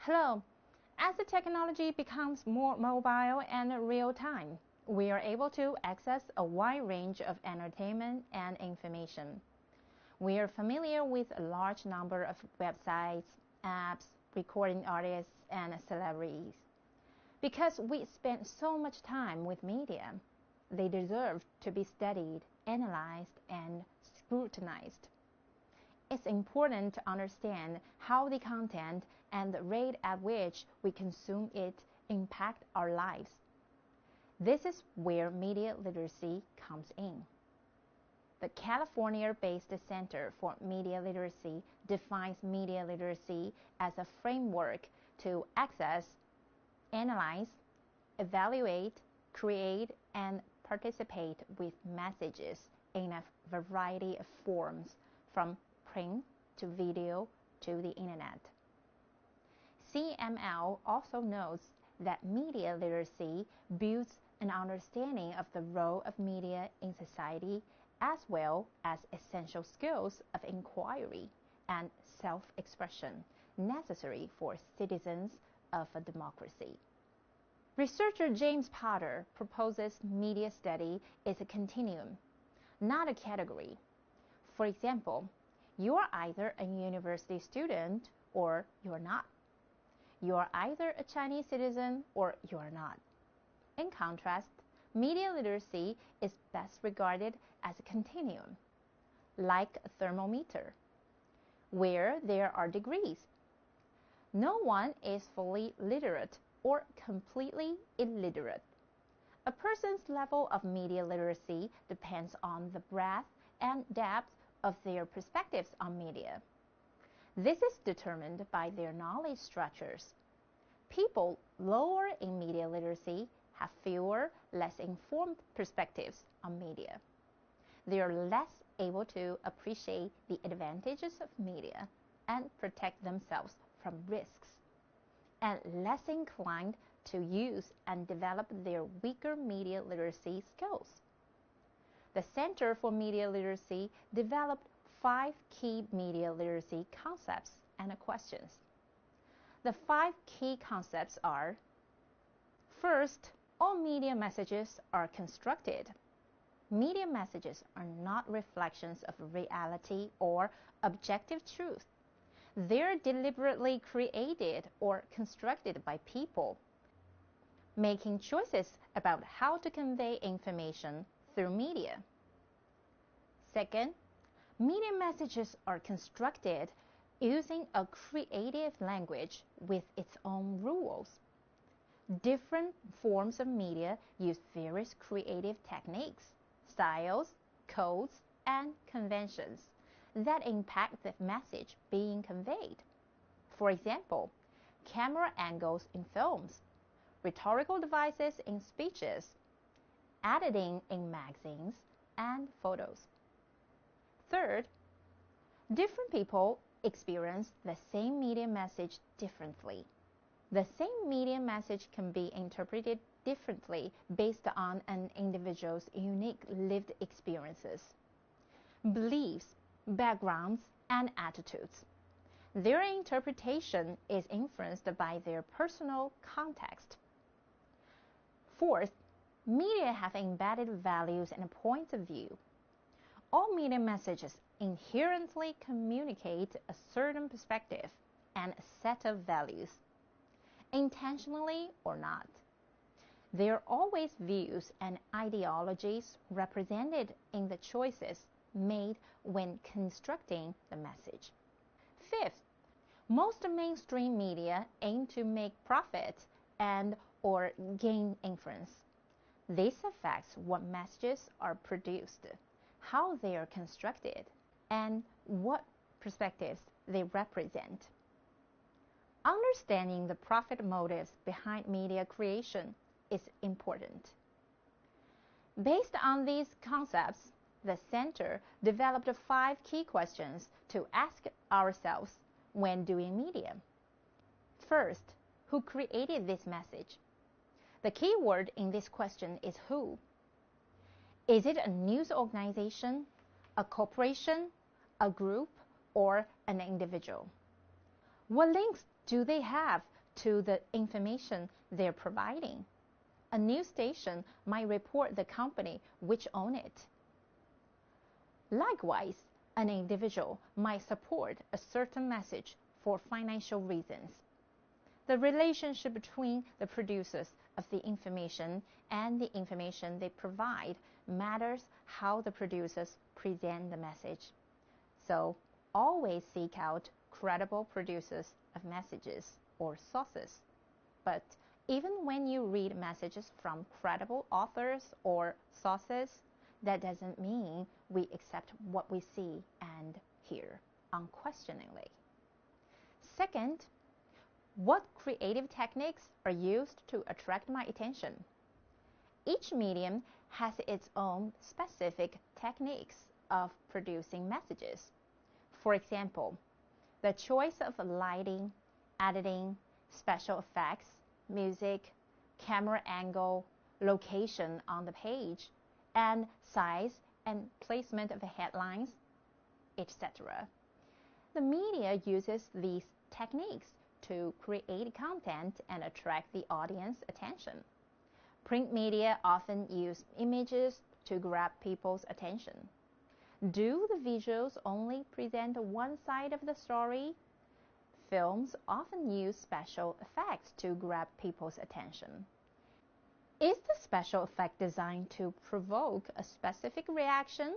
Hello. As the technology becomes more mobile and real-time, we are able to access a wide range of entertainment and information. We are familiar with a large number of websites, apps, recording artists, and celebrities. Because we spend so much time with media, they deserve to be studied, analyzed, and scrutinized. It's important to understand how the content and the rate at which we consume it impact our lives. This is where media literacy comes in. The California-based Center for Media Literacy defines media literacy as a framework to access, analyze, evaluate, create, and participate with messages in a variety of forms, from print to video to the internet. CML also notes that media literacy builds an understanding of the role of media in society, as well as essential skills of inquiry and self-expression necessary for citizens of a democracy. Researcher James Potter proposes media study is a continuum, not a category. For example, you are either a university student or you are not. You are either a Chinese citizen or you are not. In contrast, media literacy is best regarded as a continuum, like a thermometer, where there are degrees. No one is fully literate or completely illiterate. A person's level of media literacy depends on the breadth and depth of their perspectives on media. This is determined by their knowledge structures. People lower in media literacy have fewer, less informed perspectives on media. They are less able to appreciate the advantages of media and protect themselves from risks, and less inclined to use and develop their weaker media literacy skills. The Center for Media Literacy developed 5 key media literacy concepts and questions. The 5 key concepts are: first, all media messages are constructed. Media messages are not reflections of reality or objective truth. They're deliberately created or constructed by people, making choices about how to convey information through media. Second, media messages are constructed using a creative language with its own rules. Different forms of media use various creative techniques, styles, codes, and conventions that impact the message being conveyed. For example, camera angles in films, rhetorical devices in speeches, editing in magazines and photos. Third, different people experience the same media message differently. The same media message can be interpreted differently based on an individual's unique lived experiences, beliefs, backgrounds, and attitudes. Their interpretation is influenced by their personal context. Fourth, media have embedded values and points of view. All media messages inherently communicate a certain perspective and a set of values, intentionally or not. There are always views and ideologies represented in the choices made when constructing the message. Fifth, most mainstream media aim to make profit and or gain influence. This affects what messages are produced, how they are constructed, and what perspectives they represent. Understanding the profit motives behind media creation is important. Based on these concepts, the Center developed 5 key questions to ask ourselves when doing media. First, who created this message? The key word in this question is who. Is it a news organization, a corporation, a group, or an individual? What links do they have to the information they're providing. A news station might report the company which owns it. Likewise, an individual might support a certain message for financial reasons. The relationship between the producers of the information and the information they provide matters how the producers present the message. So, always seek out credible producers of messages or sources. But even when you read messages from credible authors or sources, that doesn't mean we accept what we see and hear unquestioningly. Second, what creative techniques are used to attract my attention? Each medium has its own specific techniques of producing messages. For example, the choice of lighting, editing, special effects, music, camera angle, location on the page, and size and placement of the headlines, etc. The media uses these techniques to create content and attract the audience attention. Print media often use images to grab people's attention. Do the visuals only present one side of the story? Films often use special effects to grab people's attention. Is the special effect designed to provoke a specific reaction?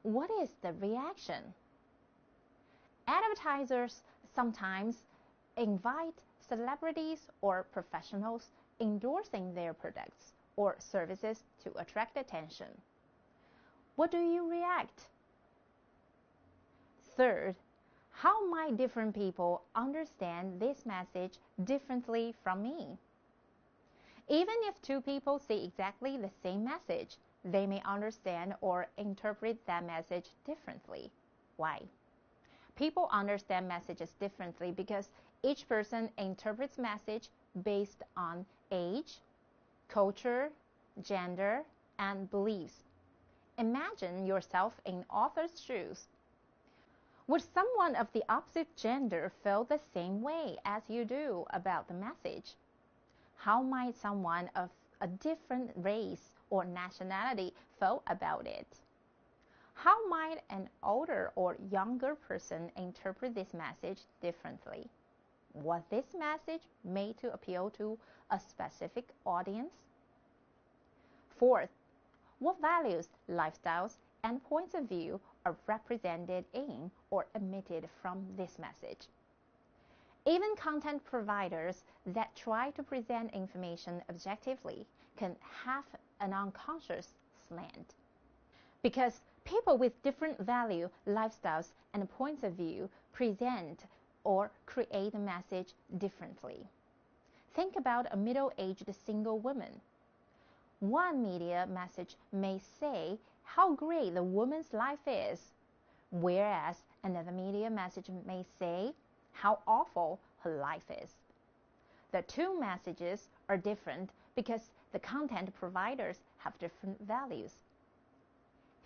What is the reaction? Advertisers sometimes invite celebrities or professionals endorsing their products or services to attract attention. What do you react? Third, how might different people understand this message differently from me? Even if two people see exactly the same message, they may understand or interpret that message differently. Why? People understand messages differently because each person interprets message based on age, culture, gender, and beliefs. Imagine yourself in author's shoes. Would someone of the opposite gender feel the same way as you do about the message? How might someone of a different race or nationality feel about it? How might an older or younger person interpret this message differently? Was this message made to appeal to a specific audience? Fourth, what values, lifestyles, and points of view are represented in or emitted from this message? Even content providers that try to present information objectively can have an unconscious slant. Because people with different value, lifestyles, and points of view present or create a message differently. Think about a middle-aged single woman. One media message may say how great the woman's life is, whereas another media message may say how awful her life is. The two messages are different because the content providers have different values.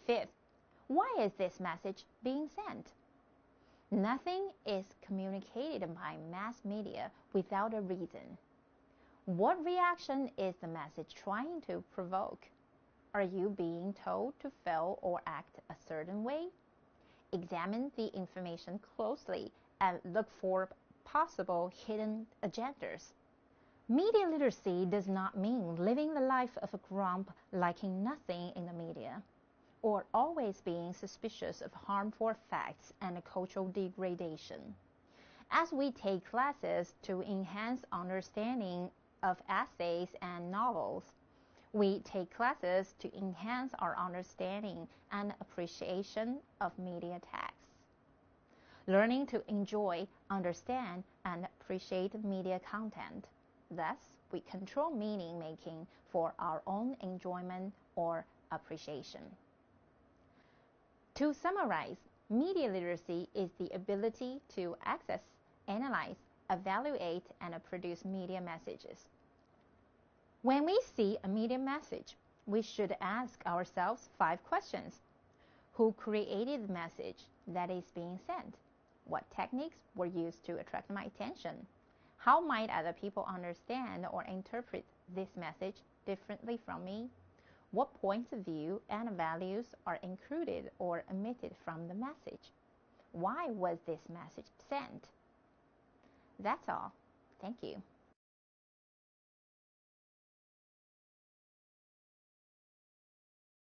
Fifth, why is this message being sent? Nothing is communicated by mass media without a reason. What reaction is the message trying to provoke? Are you being told to feel or act a certain way? Examine the information closely and look for possible hidden agendas. Media literacy does not mean living the life of a grump liking nothing in the media, or always being suspicious of harmful facts and cultural degradation. As we take classes to enhance understanding of essays and novels, we take classes to enhance our understanding and appreciation of media texts. Learning to enjoy, understand, and appreciate media content. Thus, we control meaning making for our own enjoyment or appreciation. To summarize, media literacy is the ability to access, analyze, evaluate, and produce media messages. When we see a media message, we should ask ourselves 5 questions. Who created the message that is being sent? What techniques were used to attract my attention? How might other people understand or interpret this message differently from me? What points of view and values are included or omitted from the message? Why was this message sent? That's all. Thank you.